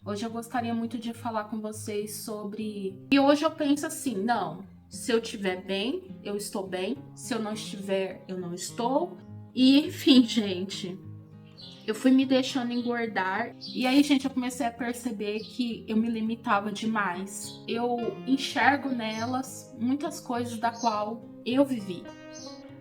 Hoje eu gostaria muito de falar com vocês sobre... E hoje eu penso assim, não, se eu estiver bem, eu estou bem. Se eu não estiver, eu não estou. E enfim, gente, eu fui me deixando engordar. E aí, gente, eu comecei a perceber que eu me limitava demais. Eu enxergo nelas muitas coisas da qual eu vivi.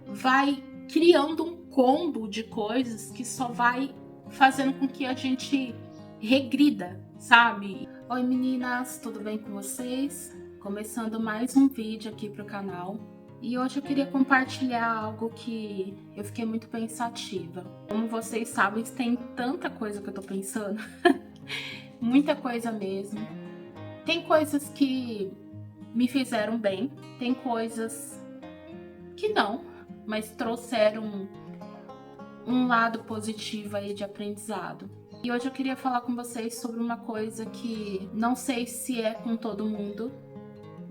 Vai criando um combo de coisas que só vai fazendo com que a gente regrida, sabe? Oi meninas, tudo bem com vocês? Começando mais um vídeo aqui pro canal. E hoje eu queria compartilhar algo que eu fiquei muito pensativa. Como vocês sabem, tem tanta coisa que eu tô pensando. Muita coisa mesmo. Tem coisas que me fizeram bem, tem coisas que não, mas trouxeram um lado positivo aí de aprendizado. E hoje eu queria falar com vocês sobre uma coisa que não sei se é com todo mundo,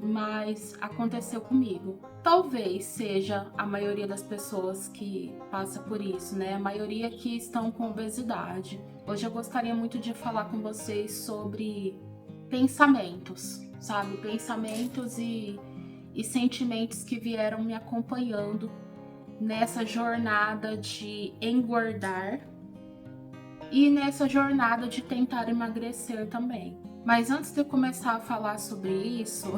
mas aconteceu comigo. Talvez seja a maioria das pessoas que passa por isso, né? A maioria que estão com obesidade. Hoje eu gostaria muito de falar com vocês sobre pensamentos, sabe? Pensamentos e sentimentos que vieram me acompanhando nessa jornada de engordar e nessa jornada de tentar emagrecer também. Mas antes de eu começar a falar sobre isso,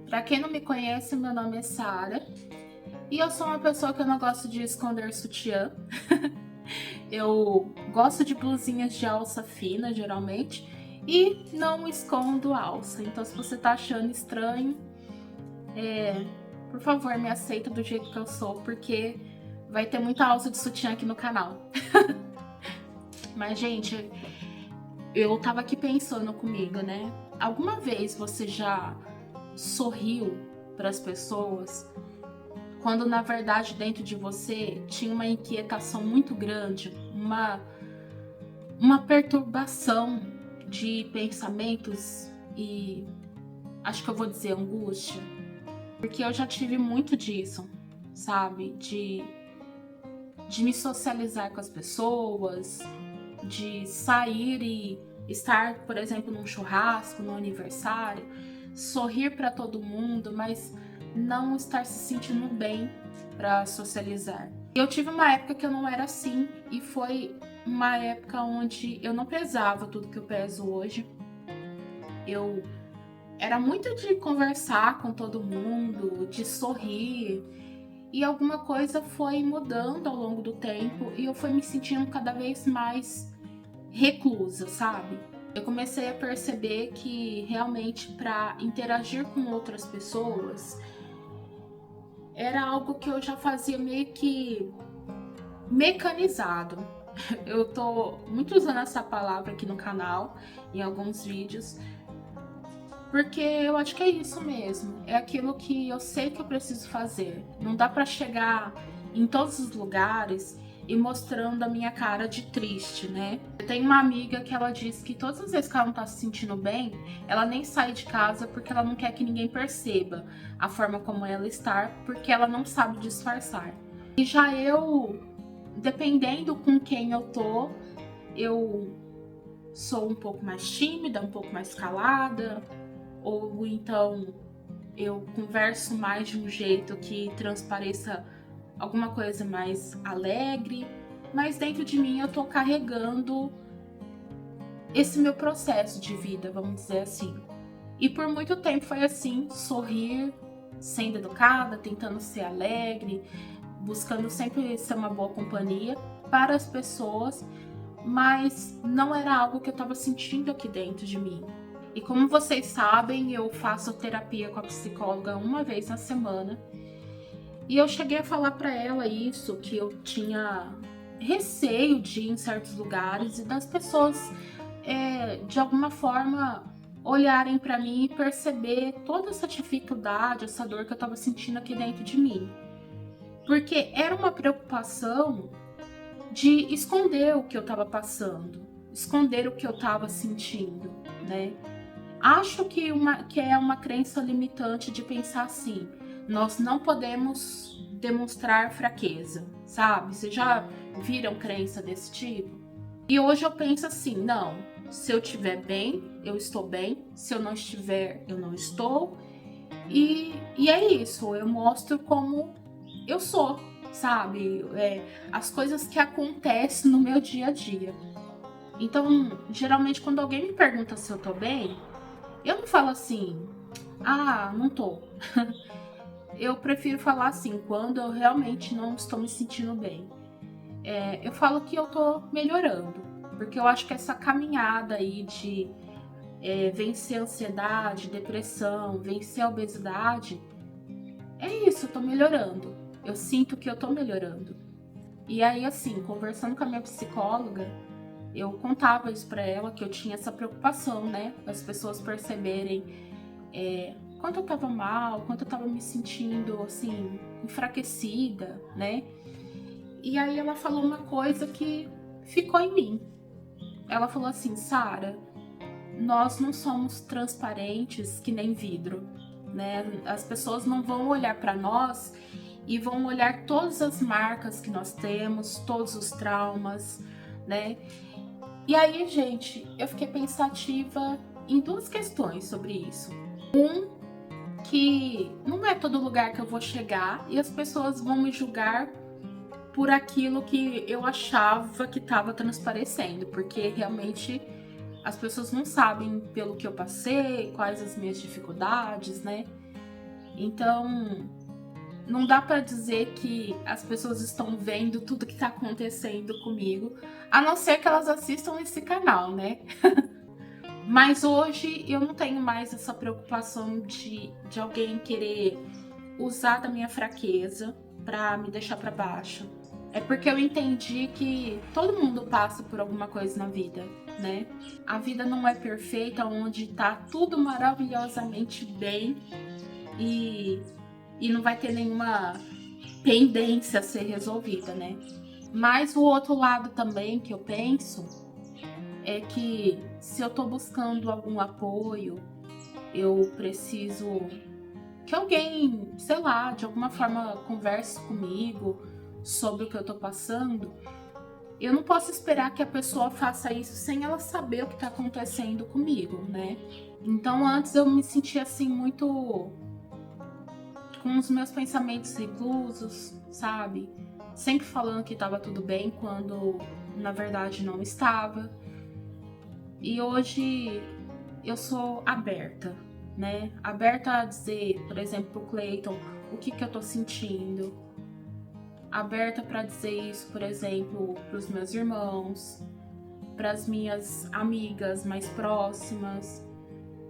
para quem não me conhece, meu nome é Sara e eu sou uma pessoa que eu não gosto de esconder sutiã. Eu gosto de blusinhas de alça fina, geralmente, e não escondo alça. Então, se você tá achando estranho, por favor, me aceita do jeito que eu sou, porque vai ter muita alça de sutiã aqui no canal. Mas, gente, eu tava aqui pensando comigo, né? Alguma vez você já sorriu para as pessoas quando na verdade dentro de você tinha uma inquietação muito grande, uma perturbação de pensamentos e acho que eu vou dizer angústia? Porque eu já tive muito disso, sabe? De me socializar com as pessoas, de sair e estar, por exemplo, num churrasco, num aniversário, sorrir para todo mundo, mas não estar se sentindo bem para socializar. Eu tive uma época que eu não era assim e foi uma época onde eu não pesava tudo que eu peso hoje. Eu era muito de conversar com todo mundo, de sorrir, e alguma coisa foi mudando ao longo do tempo e eu fui me sentindo cada vez mais reclusa, sabe? Eu comecei a perceber que realmente para interagir com outras pessoas era algo que eu já fazia meio que mecanizado. Eu tô muito usando essa palavra aqui no canal, em alguns vídeos, porque eu acho que é isso mesmo. É aquilo que eu sei que eu preciso fazer. Não dá pra chegar em todos os lugares e mostrando a minha cara de triste, né? Eu tenho uma amiga que ela diz que todas as vezes que ela não tá se sentindo bem, ela nem sai de casa porque ela não quer que ninguém perceba a forma como ela está, porque ela não sabe disfarçar. E já eu, dependendo com quem eu tô, eu sou um pouco mais tímida, um pouco mais calada, ou então eu converso mais de um jeito que transpareça alguma coisa mais alegre, mas dentro de mim eu tô carregando esse meu processo de vida, vamos dizer assim. E por muito tempo foi assim, sorrir, sendo educada, tentando ser alegre, buscando sempre ser uma boa companhia para as pessoas, mas não era algo que eu estava sentindo aqui dentro de mim. E como vocês sabem, eu faço terapia com a psicóloga uma vez na semana. E eu cheguei a falar para ela isso, que eu tinha receio de ir em certos lugares e das pessoas, de alguma forma, olharem para mim e perceber toda essa dificuldade, essa dor que eu estava sentindo aqui dentro de mim. Porque era uma preocupação de esconder o que eu estava passando, esconder o que eu estava sentindo, né? Acho que é uma crença limitante de pensar assim, nós não podemos demonstrar fraqueza, sabe? Vocês já viram crença desse tipo? E hoje eu penso assim, não, Se eu estiver bem, eu estou bem. Se eu não estiver, eu não estou. E é isso, eu mostro como eu sou, sabe? As coisas que acontecem no meu dia a dia. Então, geralmente, quando alguém me pergunta se eu tô bem, eu não falo assim, ah, não tô. Eu prefiro falar assim, quando eu realmente não estou me sentindo bem. Eu falo que eu tô melhorando, porque eu acho que essa caminhada aí de vencer a ansiedade, depressão, vencer a obesidade, é isso, eu tô melhorando. Eu sinto que eu tô melhorando. E aí, assim, conversando com a minha psicóloga, eu contava isso pra ela, que eu tinha essa preocupação, né? As pessoas perceberem quanto eu tava mal, quanto eu tava me sentindo, assim, enfraquecida, né? E aí ela falou uma coisa que ficou em mim. Ela falou assim, Sara, nós não somos transparentes que nem vidro, né? As pessoas não vão olhar para nós e vão olhar todas as marcas que nós temos, todos os traumas, né? E aí, gente, eu fiquei pensativa em duas questões sobre isso. Que não é todo lugar que eu vou chegar e as pessoas vão me julgar por aquilo que eu achava que estava transparecendo, porque realmente as pessoas não sabem pelo que eu passei, quais as minhas dificuldades, né? Então, não dá para dizer que as pessoas estão vendo tudo que está acontecendo comigo, a não ser que elas assistam esse canal, né? Mas hoje eu não tenho mais essa preocupação de alguém querer usar da minha fraqueza para me deixar para baixo. É porque eu entendi que todo mundo passa por alguma coisa na vida, né? A vida não é perfeita, onde tá tudo maravilhosamente bem e não vai ter nenhuma pendência a ser resolvida, né? Mas o outro lado também que eu penso é que se eu tô buscando algum apoio, eu preciso que alguém, sei lá, de alguma forma converse comigo sobre o que eu tô passando. Eu não posso esperar que a pessoa faça isso sem ela saber o que tá acontecendo comigo, né? Então antes eu me sentia assim muito com os meus pensamentos reclusos, sabe? Sempre falando que tava tudo bem quando na verdade não estava. E hoje eu sou aberta, né? Aberta a dizer, por exemplo, pro Clayton o que eu tô sentindo. Aberta para dizer isso, por exemplo, pros meus irmãos, pras minhas amigas mais próximas,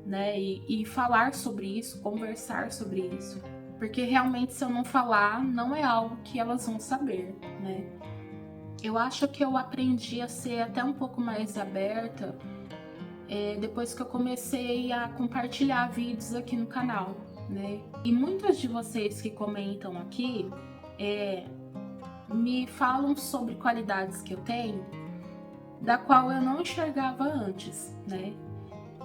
né? E falar sobre isso, conversar sobre isso. Porque realmente se eu não falar, não é algo que elas vão saber, né? Eu acho que eu aprendi a ser até um pouco mais aberta depois que eu comecei a compartilhar vídeos aqui no canal, né? E muitas de vocês que comentam aqui me falam sobre qualidades que eu tenho, da qual eu não enxergava antes, né?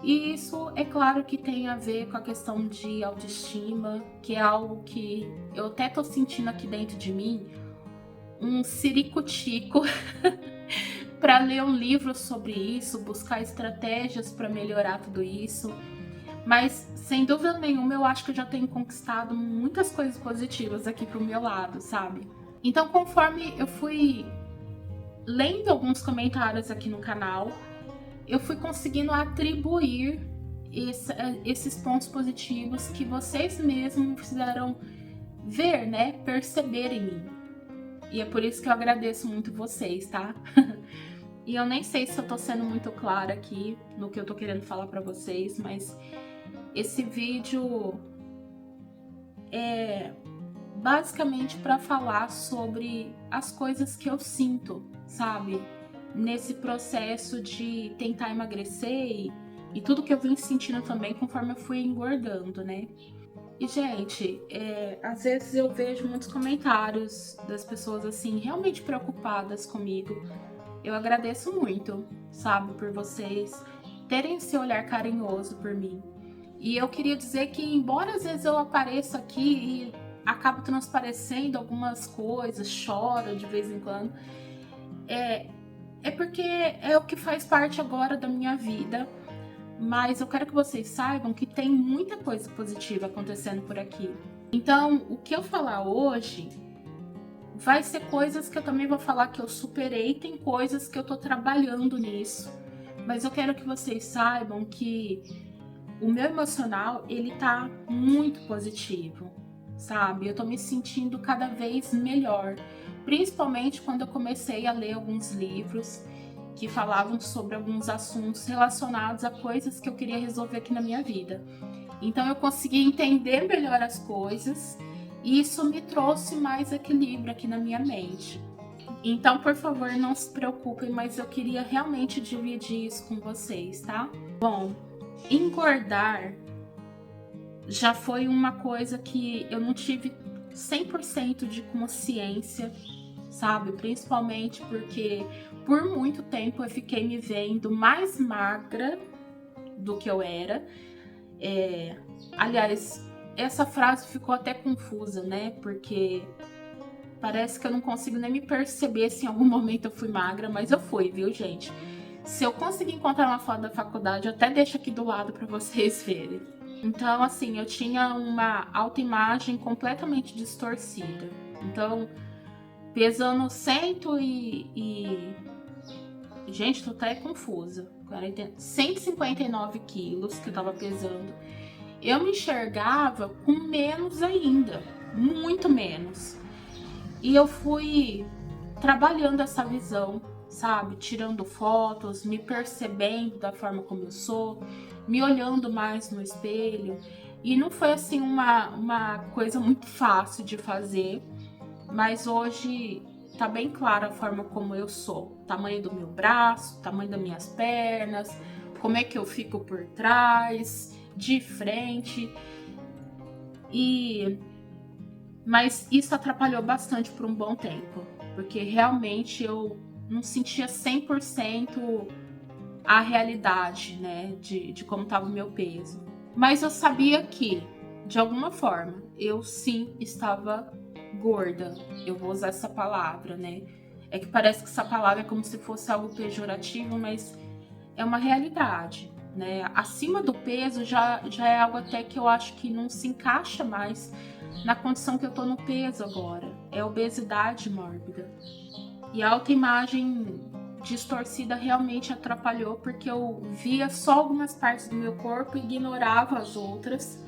E isso é claro que tem a ver com a questão de autoestima, que é algo que eu até tô sentindo aqui dentro de mim, um ciricutico para ler um livro sobre isso, buscar estratégias para melhorar tudo isso. Mas, sem dúvida nenhuma, eu acho que eu já tenho conquistado muitas coisas positivas aqui pro meu lado, sabe? Então, conforme eu fui lendo alguns comentários aqui no canal, eu fui conseguindo atribuir esses pontos positivos que vocês mesmos fizeram ver, né? Perceber em mim. E é por isso que eu agradeço muito vocês, tá? E eu nem sei se eu tô sendo muito clara aqui no que eu tô querendo falar pra vocês, mas esse vídeo é basicamente para falar sobre as coisas que eu sinto, sabe? Nesse processo de tentar emagrecer e tudo que eu vim sentindo também conforme eu fui engordando, né? E, gente, às vezes eu vejo muitos comentários das pessoas, assim, realmente preocupadas comigo. Eu agradeço muito, sabe, por vocês terem esse olhar carinhoso por mim. E eu queria dizer que, embora às vezes eu apareça aqui e acabo transparecendo algumas coisas, choro de vez em quando, É porque é o que faz parte agora da minha vida, mas eu quero que vocês saibam que tem muita coisa positiva acontecendo por aqui. Então, o que eu falar hoje vai ser coisas que eu também vou falar que eu superei, tem coisas que eu tô trabalhando nisso. Mas eu quero que vocês saibam que o meu emocional, ele tá muito positivo, sabe? Eu tô me sentindo cada vez melhor, principalmente quando eu comecei a ler alguns livros que falavam sobre alguns assuntos relacionados a coisas que eu queria resolver aqui na minha vida. Então eu consegui entender melhor as coisas e isso me trouxe mais equilíbrio aqui na minha mente. Então, por favor, não se preocupem, mas eu queria realmente dividir isso com vocês, tá? Bom, engordar já foi uma coisa que eu não tive 100% de consciência, sabe? Principalmente porque por muito tempo eu fiquei me vendo mais magra do que eu era. Aliás, essa frase ficou até confusa, né? Porque parece que eu não consigo nem me perceber se em algum momento eu fui magra, mas eu fui, viu, gente? Se eu conseguir encontrar uma foto da faculdade, eu até deixo aqui do lado para vocês verem. Então, assim, eu tinha uma autoimagem completamente distorcida. Então, pesando Gente, tô até confusa. 159 quilos que eu tava pesando. Eu me enxergava com menos ainda. Muito menos. E eu fui trabalhando essa visão, sabe? Tirando fotos, me percebendo da forma como eu sou, me olhando mais no espelho. E não foi assim uma coisa muito fácil de fazer, mas hoje tá bem clara a forma como eu sou. Tamanho do meu braço, tamanho das minhas pernas, como é que eu fico por trás, de frente. Mas isso atrapalhou bastante por um bom tempo, porque realmente eu não sentia 100% a realidade, né, de como estava o meu peso. Mas eu sabia que, de alguma forma, eu sim estava gorda. Eu vou usar essa palavra, né? É que parece que essa palavra é como se fosse algo pejorativo, mas é uma realidade, né? Acima do peso já é algo até que eu acho que não se encaixa mais na condição que eu tô no peso agora. É obesidade mórbida. E a autoimagem distorcida realmente atrapalhou porque eu via só algumas partes do meu corpo e ignorava as outras.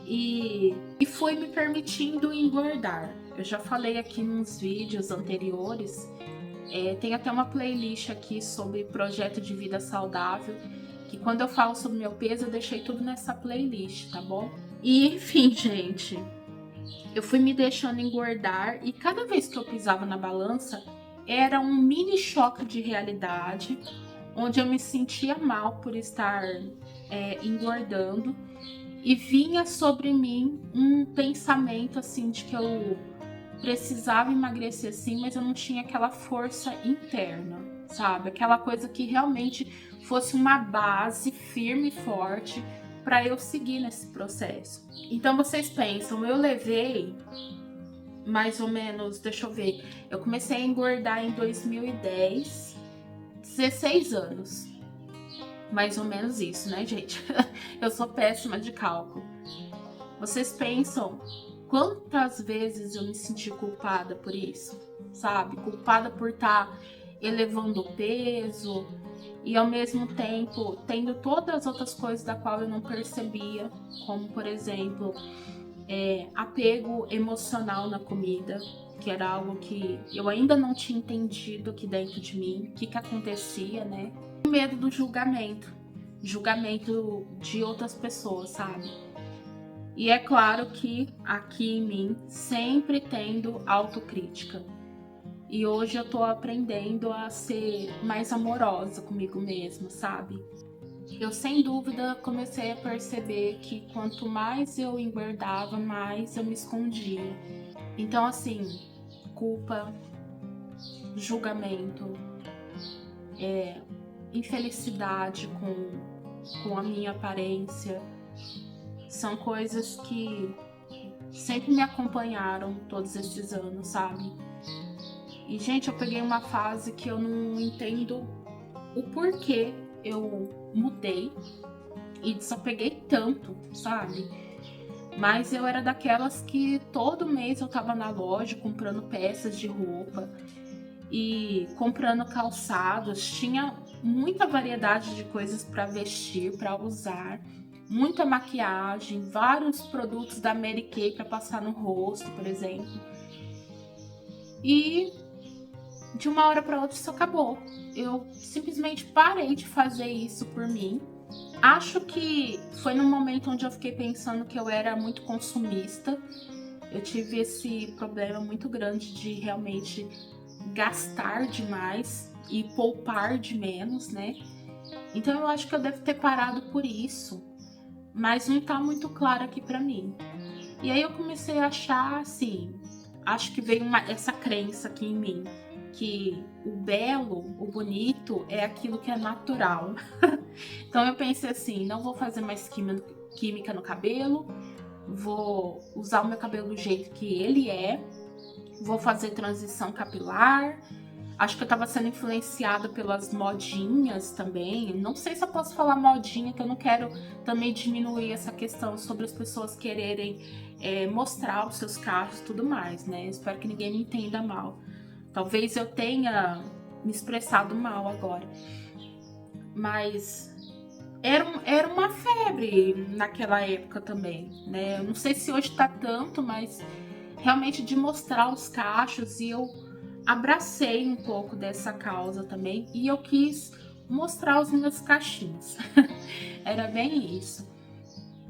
E fui me permitindo engordar. Eu já falei aqui nos vídeos anteriores, tem até uma playlist aqui sobre projeto de vida saudável, que quando eu falo sobre meu peso, eu deixei tudo nessa playlist, tá bom? E enfim, gente, eu fui me deixando engordar e cada vez que eu pisava na balança, era um mini choque de realidade, onde eu me sentia mal por estar engordando e vinha sobre mim um pensamento assim de que eu precisava emagrecer sim, mas eu não tinha aquela força interna, sabe? Aquela coisa que realmente fosse uma base firme e forte para eu seguir nesse processo. Então vocês pensam, eu levei mais ou menos, deixa eu ver, eu comecei a engordar em 2010, 16 anos. Mais ou menos isso, né, gente? Eu sou péssima de cálculo. Vocês pensam quantas vezes eu me senti culpada por isso, sabe? Culpada por estar elevando o peso e ao mesmo tempo tendo todas as outras coisas da qual eu não percebia, como por exemplo, apego emocional na comida, que era algo que eu ainda não tinha entendido aqui dentro de mim, o que acontecia, né? Medo do julgamento de outras pessoas, sabe? E é claro que aqui em mim sempre tendo autocrítica. E hoje eu tô aprendendo a ser mais amorosa comigo mesma, sabe? Eu sem dúvida comecei a perceber que quanto mais eu engordava, mais eu me escondia. Então assim, culpa, julgamento, infelicidade com a minha aparência, são coisas que sempre me acompanharam todos esses anos, sabe? E, gente, eu peguei uma fase que eu não entendo o porquê eu mudei e desapeguei tanto, sabe? Mas eu era daquelas que todo mês eu tava na loja comprando peças de roupa e comprando calçados. Tinha muita variedade de coisas para vestir, para usar, muita maquiagem, vários produtos da Mary Kay para passar no rosto, por exemplo. E de uma hora para outra isso acabou. Eu simplesmente parei de fazer isso por mim. Acho que foi no momento onde eu fiquei pensando que eu era muito consumista. Eu tive esse problema muito grande de realmente gastar demais e poupar de menos, né? Então eu acho que eu devo ter parado por isso, mas não tá muito claro aqui pra mim. E aí eu comecei a achar assim, acho que veio essa crença aqui em mim, que o belo, o bonito é aquilo que é natural. Então eu pensei assim, não vou fazer mais química no cabelo, vou usar o meu cabelo do jeito que ele é, vou fazer transição capilar. Acho que eu tava sendo influenciada pelas modinhas também. Não sei se eu posso falar modinha, que eu não quero também diminuir essa questão sobre as pessoas quererem mostrar os seus cachos e tudo mais, né? Espero que ninguém me entenda mal. Talvez eu tenha me expressado mal agora. Mas era uma febre naquela época também, né? Eu não sei se hoje tá tanto, mas realmente de mostrar os cachos, e eu abracei um pouco dessa causa também e eu quis mostrar os meus cachinhos. Era bem isso.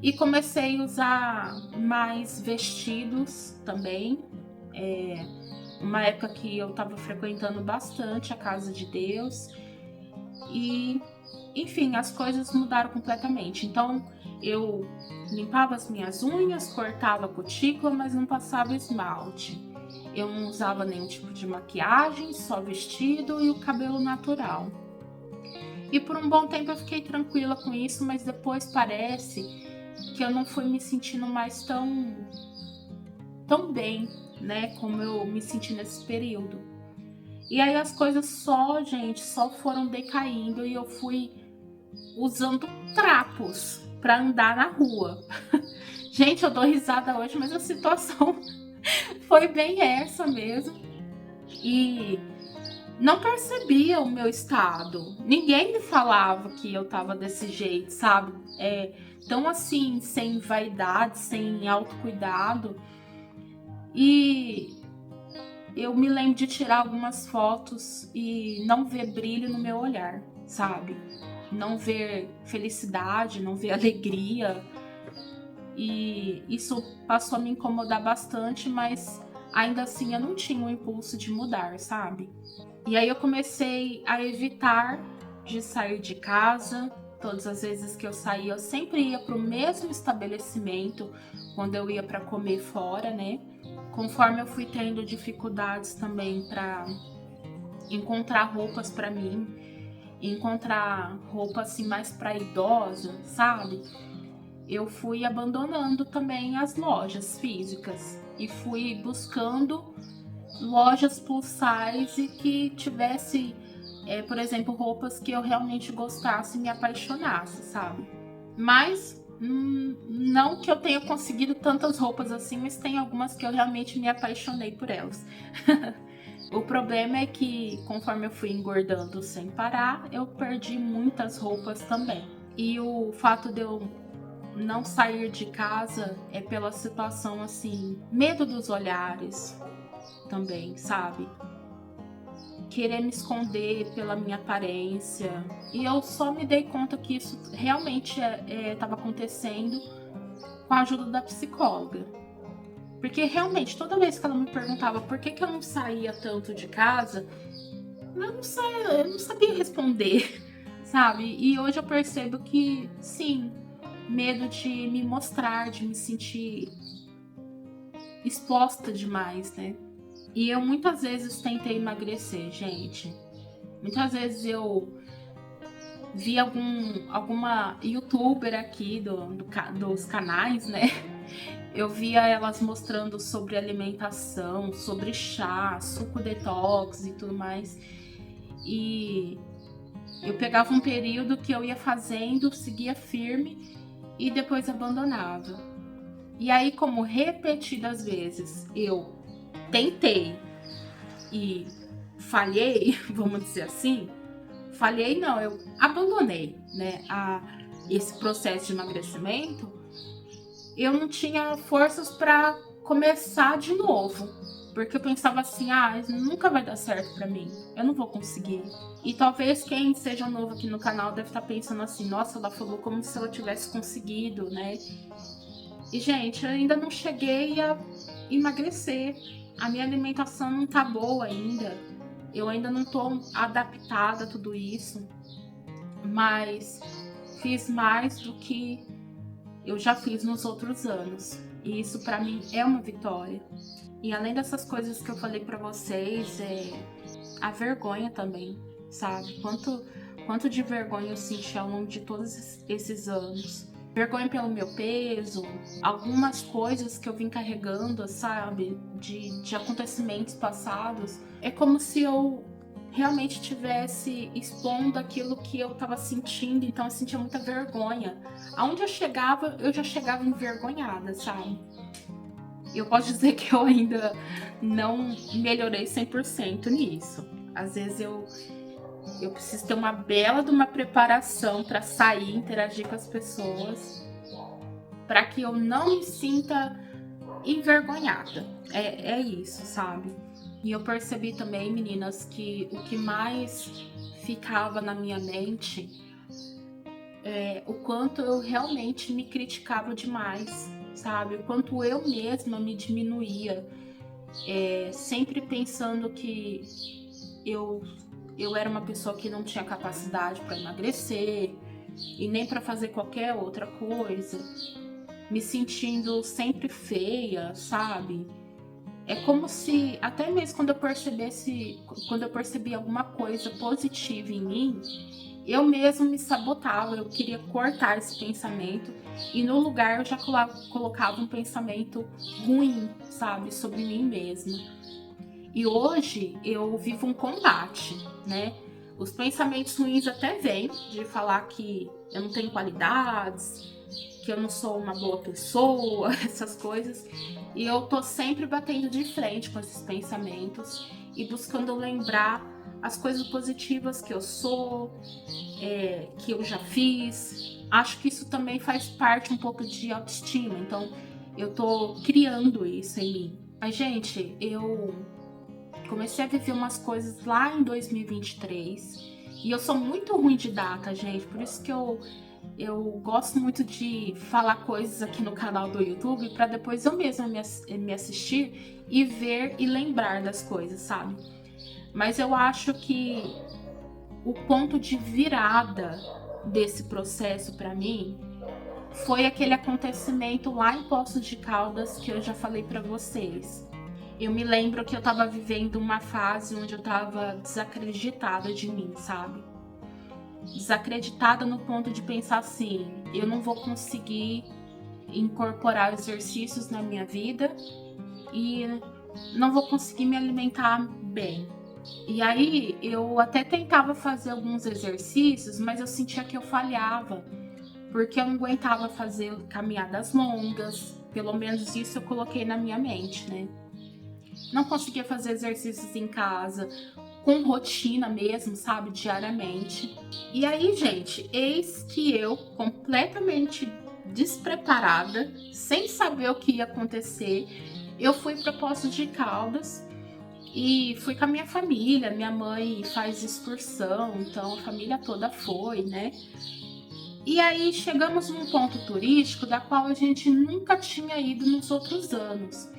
E comecei a usar mais vestidos também. Uma época que eu estava frequentando bastante a casa de Deus. E, enfim, as coisas mudaram completamente. Então, eu limpava as minhas unhas, cortava a cutícula, mas não passava esmalte. Eu não usava nenhum tipo de maquiagem, só vestido e o cabelo natural. E por um bom tempo eu fiquei tranquila com isso, mas depois parece que eu não fui me sentindo mais tão bem, né, como eu me senti nesse período. E aí as coisas só foram decaindo e eu fui usando trapos para andar na rua. Gente, eu dou risada hoje, mas a situação foi bem essa mesmo. E não percebia o meu estado. Ninguém me falava que eu tava desse jeito, sabe? Tão assim, sem vaidade, sem autocuidado. E eu me lembro de tirar algumas fotos e não ver brilho no meu olhar, sabe? Não ver felicidade, não ver alegria. E isso passou a me incomodar bastante, mas ainda assim eu não tinha o impulso de mudar, sabe? E aí eu comecei a evitar de sair de casa. Todas as vezes que eu saía, eu sempre ia para o mesmo estabelecimento quando eu ia para comer fora, né? Conforme eu fui tendo dificuldades também para encontrar roupas para mim, encontrar roupa assim mais para idosa, sabe? Eu fui abandonando também as lojas físicas e fui buscando lojas plus size que tivesse, por exemplo, roupas que eu realmente gostasse e me apaixonasse, sabe? Mas não que eu tenha conseguido tantas roupas assim, mas tem algumas que eu realmente me apaixonei por elas. O problema é que conforme eu fui engordando sem parar, eu perdi muitas roupas também. E o fato de eu não sair de casa é pela situação assim, medo dos olhares também, sabe? Querer me esconder pela minha aparência. E eu só me dei conta que isso realmente estava acontecendo com a ajuda da psicóloga. Porque realmente, toda vez que ela me perguntava por que eu não saía tanto de casa, eu não sabia responder, sabe? E hoje eu percebo que, sim, medo de me mostrar, de me sentir exposta demais, né? E eu muitas vezes tentei emagrecer, gente. Muitas vezes eu vi alguma youtuber aqui dos canais, né? Eu via elas mostrando sobre alimentação, sobre chá, suco detox e tudo mais. E eu pegava um período que eu ia fazendo, seguia firme e depois abandonava. E aí, como repetidas vezes eu tentei e falhei, vamos dizer assim, falhei não, eu abandonei, né, esse processo de emagrecimento, eu não tinha forças para começar de novo, porque eu pensava assim, nunca vai dar certo para mim, eu não vou conseguir. E talvez quem seja novo aqui no canal deve estar pensando assim, nossa, ela falou como se ela tivesse conseguido, né? E, gente, eu ainda não cheguei a emagrecer. A minha alimentação não tá boa ainda. Eu ainda não tô adaptada a tudo isso. Mas fiz mais do que eu já fiz nos outros anos. E isso pra mim é uma vitória. E além dessas coisas que eu falei pra vocês, a vergonha também, sabe? Quanto de vergonha eu senti ao longo de todos esses anos. Vergonha pelo meu peso, algumas coisas que eu vim carregando, sabe? De acontecimentos passados. É como se eu realmente estivesse expondo aquilo que eu estava sentindo, então eu sentia muita vergonha. Aonde eu chegava, eu já chegava envergonhada, sabe? Eu posso dizer que eu ainda não melhorei 100% nisso. Às vezes eu preciso ter uma bela de uma preparação para sair, interagir com as pessoas, para que eu não me sinta envergonhada. É isso, sabe? E eu percebi também, meninas, que o que mais ficava na minha mente é o quanto eu realmente me criticava demais, sabe? O quanto eu mesma me diminuía, sempre pensando que eu era uma pessoa que não tinha capacidade para emagrecer e nem para fazer qualquer outra coisa, me sentindo sempre feia, sabe? É como se, até mesmo quando eu percebi alguma coisa positiva em mim, eu mesma me sabotava, eu queria cortar esse pensamento e no lugar eu já colocava um pensamento ruim, sabe, sobre mim mesma. E hoje eu vivo um combate, né? Os pensamentos ruins até vêm de falar que eu não tenho qualidades, que eu não sou uma boa pessoa, essas coisas. E eu tô sempre batendo de frente com esses pensamentos e buscando lembrar as coisas positivas que eu sou, que eu já fiz. Acho que isso também faz parte um pouco de autoestima, então eu tô criando isso em mim. Mas, gente, eu comecei a viver umas coisas lá em 2023 e eu sou muito ruim de data, gente, por isso que eu gosto muito de falar coisas aqui no canal do YouTube para depois eu mesma me assistir e ver e lembrar das coisas, sabe? Mas eu acho que o ponto de virada desse processo para mim foi aquele acontecimento lá em Poços de Caldas que eu já falei para vocês. Eu me lembro que eu tava vivendo uma fase onde eu tava desacreditada de mim, sabe? Desacreditada no ponto de pensar assim, eu não vou conseguir incorporar exercícios na minha vida e não vou conseguir me alimentar bem. E aí eu até tentava fazer alguns exercícios, mas eu sentia que eu falhava, porque eu não aguentava fazer caminhadas longas, pelo menos isso eu coloquei na minha mente, né? Não conseguia fazer exercícios em casa, com rotina mesmo, sabe, diariamente. E aí, gente, eis que eu, completamente despreparada, sem saber o que ia acontecer, eu fui para Poços de Caldas e fui com a minha família. Minha mãe faz excursão, então a família toda foi, né? E aí chegamos num ponto turístico da qual a gente nunca tinha ido nos outros anos.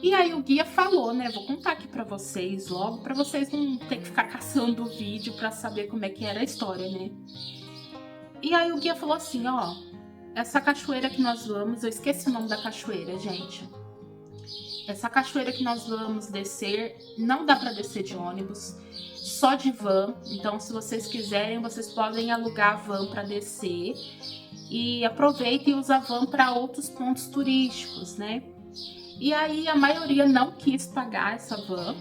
E aí o guia falou, né? Vou contar aqui pra vocês logo, pra vocês não ter que ficar caçando o vídeo pra saber como é que era a história, né? E aí o guia falou assim, ó, essa cachoeira que nós vamos, eu esqueci o nome da cachoeira, gente. Essa cachoeira que nós vamos descer, não dá para descer de ônibus, só de van. Então, se vocês quiserem, vocês podem alugar a van para descer e aproveitem e usar a van para outros pontos turísticos, né? E aí a maioria não quis pagar essa van,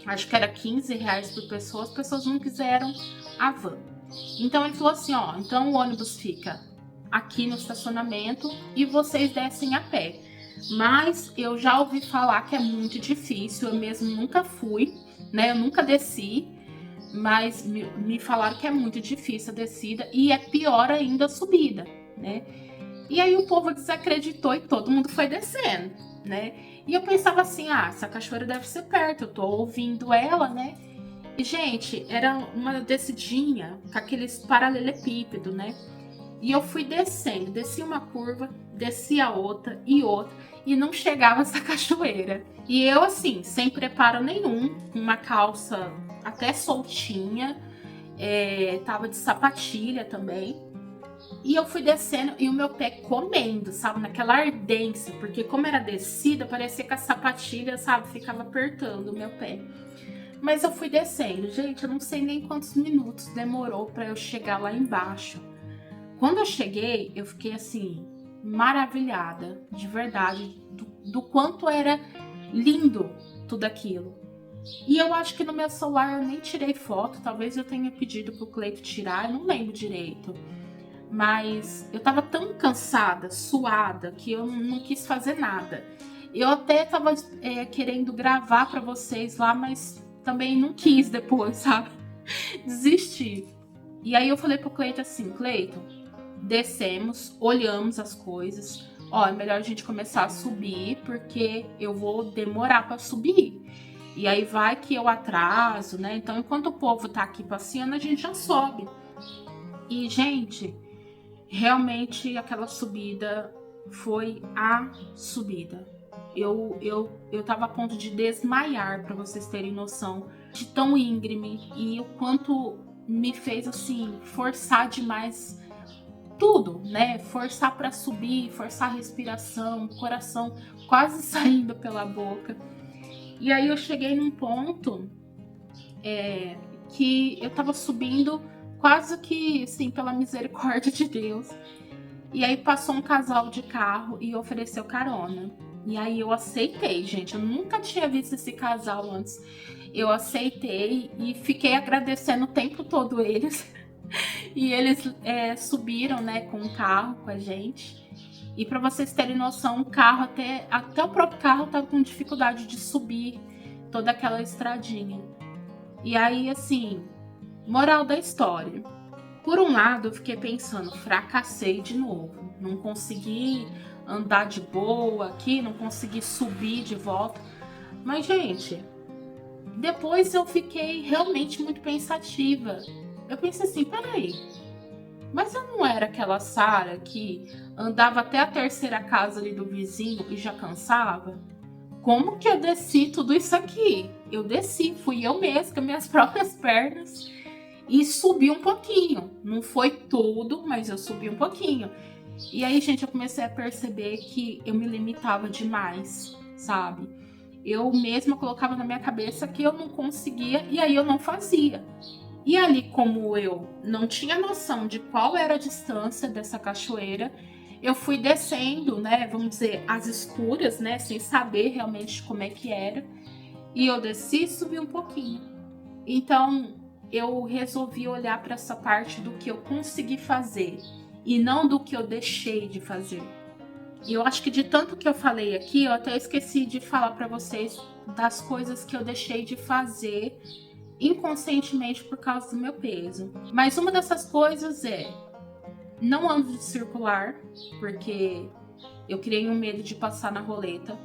acho que era R$ 15 por pessoa, as pessoas não quiseram a van. Então ele falou assim, ó, então o ônibus fica aqui no estacionamento e vocês descem a pé. Mas eu já ouvi falar que é muito difícil, eu mesmo nunca fui, né? Eu nunca desci, mas me falaram que é muito difícil a descida e é pior ainda a subida, né? E aí o povo desacreditou e todo mundo foi descendo, né? E eu pensava assim, essa cachoeira deve ser perto, eu tô ouvindo ela, né? E, gente, era uma descidinha com aqueles paralelepípedos, né? E eu fui descendo, desci uma curva, desci a outra, e não chegava essa cachoeira. E eu, assim, sem preparo nenhum, com uma calça até soltinha, tava de sapatilha também. E eu fui descendo e o meu pé comendo, sabe? Naquela ardência, porque como era descida, parecia que a sapatilha, sabe? Ficava apertando o meu pé. Mas eu fui descendo. Gente, eu não sei nem quantos minutos demorou para eu chegar lá embaixo. Quando eu cheguei, eu fiquei assim, maravilhada, de verdade, do quanto era lindo tudo aquilo. E eu acho que no meu celular eu nem tirei foto, talvez eu tenha pedido pro Cleito tirar, eu não lembro direito. Mas eu tava tão cansada, suada, que eu não quis fazer nada. Eu até tava querendo gravar pra vocês lá, mas também não quis depois, sabe? Desisti. E aí eu falei pro Cleito assim, Cleito, descemos, olhamos as coisas. Ó, é melhor a gente começar a subir, porque eu vou demorar pra subir. E aí vai que eu atraso, né? Então, enquanto o povo tá aqui passeando, a gente já sobe. E, gente, realmente aquela subida foi a subida. Eu tava a ponto de desmaiar, para vocês terem noção de tão íngreme e o quanto me fez assim forçar demais tudo, né? Forçar para subir, forçar a respiração, coração quase saindo pela boca. E aí eu cheguei num ponto que eu tava subindo quase que, assim, pela misericórdia de Deus. E aí passou um casal de carro e ofereceu carona. E aí eu aceitei, gente. Eu nunca tinha visto esse casal antes. Eu aceitei e fiquei agradecendo o tempo todo eles. E eles subiram, né, com o carro com a gente. E para vocês terem noção, o carro, até o próprio carro tava com dificuldade de subir toda aquela estradinha. E aí, assim, moral da história. Por um lado, eu fiquei pensando, fracassei de novo. Não consegui andar de boa aqui, não consegui subir de volta. Mas, gente, depois eu fiquei realmente muito pensativa. Eu pensei assim, peraí, mas eu não era aquela Sara que andava até a terceira casa ali do vizinho e já cansava? Como que eu desci tudo isso aqui? Eu desci, fui eu mesma com minhas próprias pernas e subi um pouquinho. Não foi tudo, mas eu subi um pouquinho. E aí, gente, eu comecei a perceber que eu me limitava demais, sabe? Eu mesma colocava na minha cabeça que eu não conseguia e aí eu não fazia. E ali, como eu não tinha noção de qual era a distância dessa cachoeira, eu fui descendo, né, vamos dizer, às escuras, né, sem saber realmente como é que era. E eu desci e subi um pouquinho. Então, eu resolvi olhar para essa parte do que eu consegui fazer e não do que eu deixei de fazer. E eu acho que de tanto que eu falei aqui, eu até esqueci de falar para vocês das coisas que eu deixei de fazer inconscientemente por causa do meu peso. Mas uma dessas coisas não ando de circular, porque eu criei um medo de passar na roleta.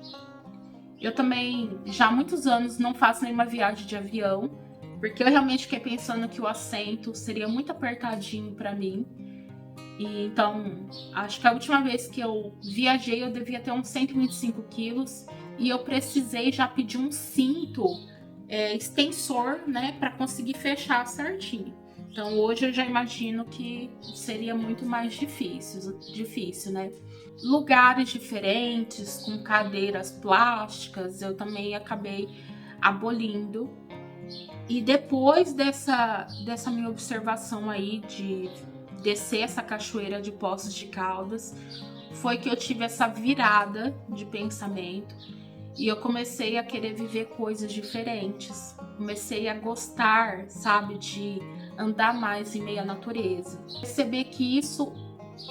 Eu também, já há muitos anos, não faço nenhuma viagem de avião, porque eu realmente fiquei pensando que o assento seria muito apertadinho para mim. E então, acho que a última vez que eu viajei, eu devia ter uns 125 quilos e eu precisei já pedir um cinto extensor, né, para conseguir fechar certinho. Então hoje eu já imagino que seria muito mais difícil, né? Lugares diferentes, com cadeiras plásticas, eu também acabei abolindo. E depois dessa minha observação aí de descer essa cachoeira de Poços de Caldas, foi que eu tive essa virada de pensamento e eu comecei a querer viver coisas diferentes. Comecei a gostar, sabe, de andar mais em meio à natureza. Perceber que isso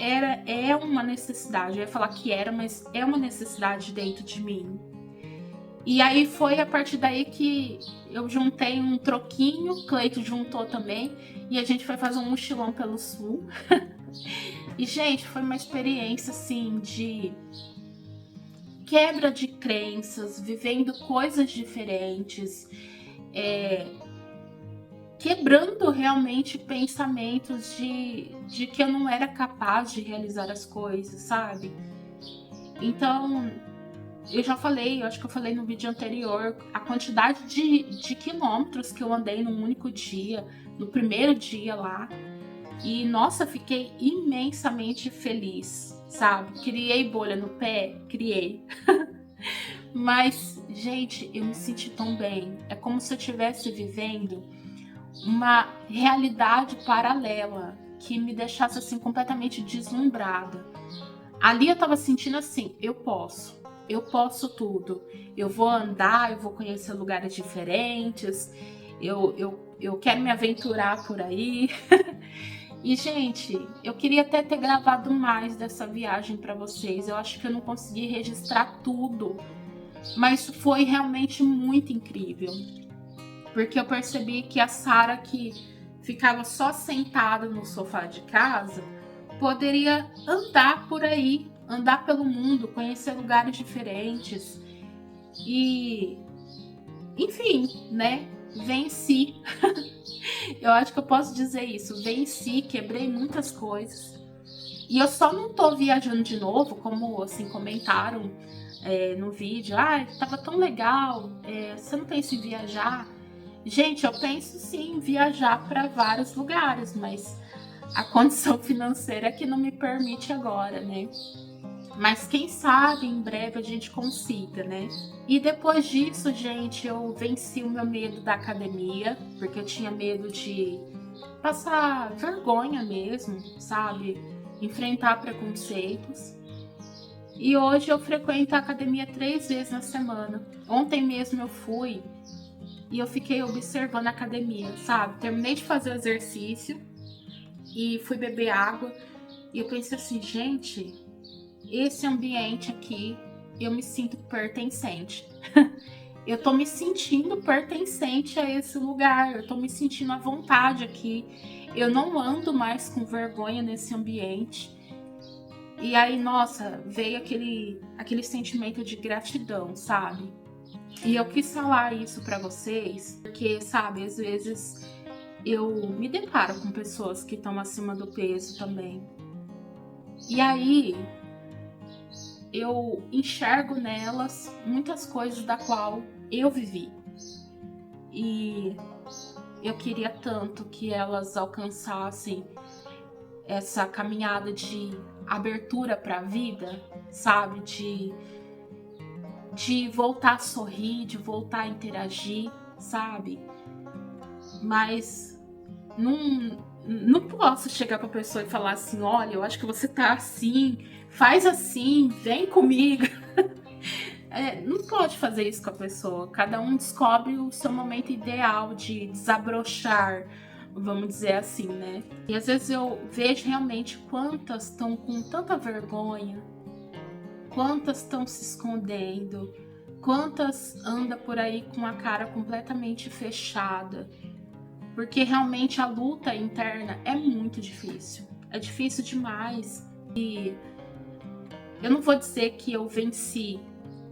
é uma necessidade. Eu ia falar que era, mas é uma necessidade dentro de mim. E aí foi a partir daí que eu juntei um troquinho, o Cleito juntou também, e a gente foi fazer um mochilão pelo sul. E, gente, foi uma experiência, assim, de quebra de crenças, vivendo coisas diferentes, quebrando realmente pensamentos de que eu não era capaz de realizar as coisas, sabe? Então, eu já falei, eu acho que eu falei no vídeo anterior, a quantidade de quilômetros que eu andei num único dia, no primeiro dia lá. E, nossa, fiquei imensamente feliz, sabe? Criei bolha no pé? Criei. Mas, gente, eu me senti tão bem. É como se eu estivesse vivendo uma realidade paralela que me deixasse, assim, completamente deslumbrada. Ali eu tava sentindo assim, eu posso tudo. Eu vou andar, eu vou conhecer lugares diferentes, eu quero me aventurar por aí. E, gente, eu queria até ter gravado mais dessa viagem para vocês. Eu acho que eu não consegui registrar tudo, mas foi realmente muito incrível. Porque eu percebi que a Sara, que ficava só sentada no sofá de casa, poderia andar por aí, andar pelo mundo, conhecer lugares diferentes. E, enfim, né? Venci. Eu acho que eu posso dizer isso. Venci, quebrei muitas coisas. E eu só não tô viajando de novo, como assim comentaram no vídeo. Ah, tava tão legal. Você não pensa em viajar? Gente, eu penso sim em viajar para vários lugares, mas a condição financeira é que não me permite agora, né? Mas quem sabe em breve a gente consiga, né? E depois disso, gente, eu venci o meu medo da academia, porque eu tinha medo de passar vergonha mesmo, sabe? Enfrentar preconceitos. E hoje eu frequento a academia 3 vezes na semana. Ontem mesmo eu fui e eu fiquei observando a academia, sabe? Terminei de fazer o exercício e fui beber água. E eu pensei assim, gente, esse ambiente aqui, eu me sinto pertencente. Eu tô me sentindo pertencente a esse lugar, eu tô me sentindo à vontade aqui. Eu não ando mais com vergonha nesse ambiente. E aí, nossa, veio aquele sentimento de gratidão, sabe? E eu quis falar isso pra vocês, porque, sabe, às vezes eu me deparo com pessoas que estão acima do peso também. E aí, eu enxergo nelas muitas coisas da qual eu vivi. E eu queria tanto que elas alcançassem essa caminhada de abertura para a vida, sabe? De voltar a sorrir, de voltar a interagir, sabe? Mas não posso chegar pra pessoa e falar assim, olha, eu acho que você tá assim, faz assim, vem comigo. Não pode fazer isso com a pessoa. Cada um descobre o seu momento ideal de desabrochar, vamos dizer assim, né? E às vezes eu vejo realmente quantas estão com tanta vergonha, quantas estão se escondendo, quantas anda por aí com a cara completamente fechada. Porque realmente a luta interna é muito difícil. É difícil demais. E eu não vou dizer que eu venci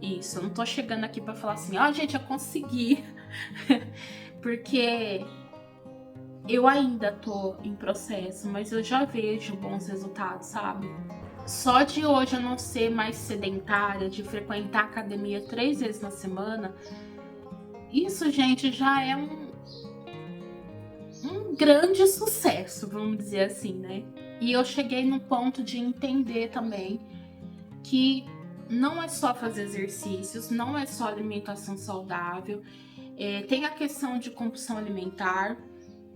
isso. Eu não tô chegando aqui pra falar assim, ó, gente, eu consegui. Porque eu ainda tô em processo, mas eu já vejo bons resultados, sabe? Só de hoje eu não ser mais sedentária, de frequentar a academia 3 vezes na semana, isso, gente, já é um grande sucesso, vamos dizer assim, né? E eu cheguei no ponto de entender também que não é só fazer exercícios, não é só alimentação saudável, tem a questão de compulsão alimentar,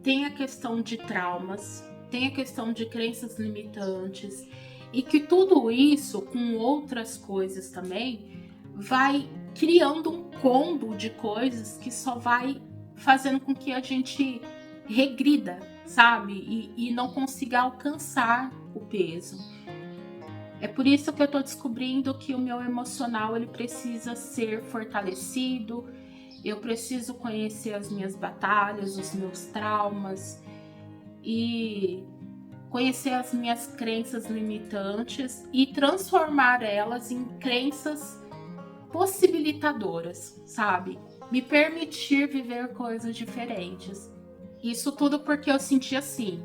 tem a questão de traumas, tem a questão de crenças limitantes, e que tudo isso, com outras coisas também, vai criando um combo de coisas que só vai fazendo com que a gente regrida, sabe? E não consiga alcançar o peso. É por isso que eu tô descobrindo que o meu emocional ele precisa ser fortalecido, eu preciso conhecer as minhas batalhas, os meus traumas e conhecer as minhas crenças limitantes e transformar elas em crenças possibilitadoras, sabe? Me permitir viver coisas diferentes. Isso tudo porque eu senti assim: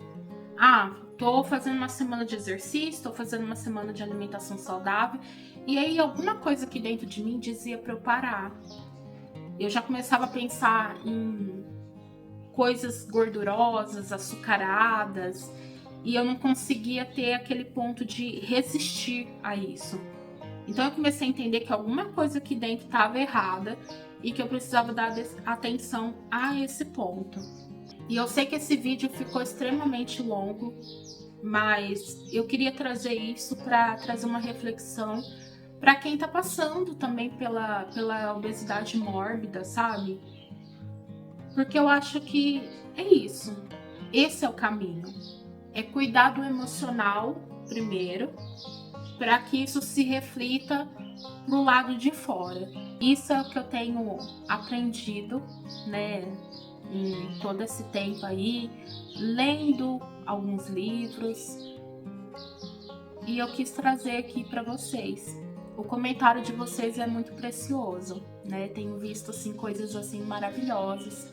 tô fazendo uma semana de exercício, tô fazendo uma semana de alimentação saudável, e aí alguma coisa aqui dentro de mim dizia para eu parar. Eu já começava a pensar em coisas gordurosas, açucaradas, e eu não conseguia ter aquele ponto de resistir a isso. Então eu comecei a entender que alguma coisa aqui dentro estava errada e que eu precisava dar atenção a esse ponto. E eu sei que esse vídeo ficou extremamente longo, mas eu queria trazer isso para trazer uma reflexão para quem está passando também pela obesidade mórbida, sabe? Porque eu acho que é isso. Esse é o caminho. É cuidar do emocional primeiro, para que isso se reflita pro lado de fora. Isso é o que eu tenho aprendido, né, em todo esse tempo aí, lendo alguns livros, e eu quis trazer aqui para vocês. O comentário de vocês é muito precioso, né? Tenho visto assim coisas assim maravilhosas,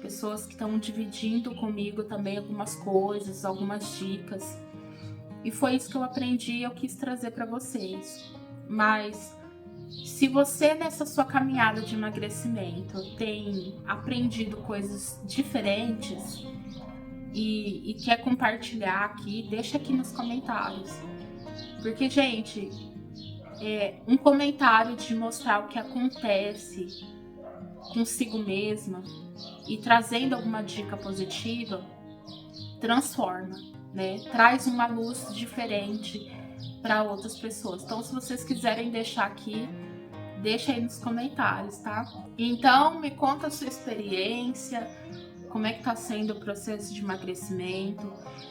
pessoas que estão dividindo comigo também algumas coisas, algumas dicas. E foi isso que eu aprendi e eu quis trazer para vocês. Mas se você nessa sua caminhada de emagrecimento tem aprendido coisas diferentes e quer compartilhar aqui, deixa aqui nos comentários. Porque, gente, um comentário de mostrar o que acontece consigo mesma e trazendo alguma dica positiva, transforma, né? Traz uma luz diferente para outras pessoas. Então, se vocês quiserem deixar aqui, deixa aí nos comentários, tá? Então, me conta a sua experiência, como é que tá sendo o processo de emagrecimento.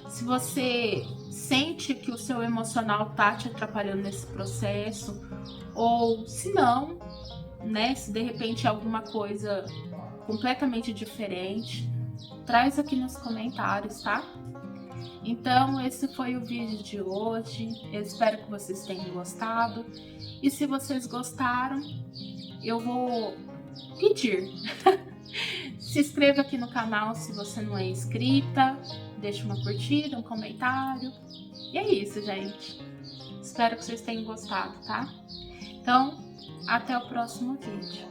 Se você sente que o seu emocional tá te atrapalhando nesse processo, ou se não, né? Se de repente é alguma coisa completamente diferente, traz aqui nos comentários, tá? Então, esse foi o vídeo de hoje. Eu espero que vocês tenham gostado. E se vocês gostaram, eu vou pedir. Se inscreva aqui no canal se você não é inscrita. Deixe uma curtida, um comentário. E é isso, gente. Espero que vocês tenham gostado, tá? Então, até o próximo vídeo.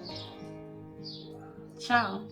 Tchau!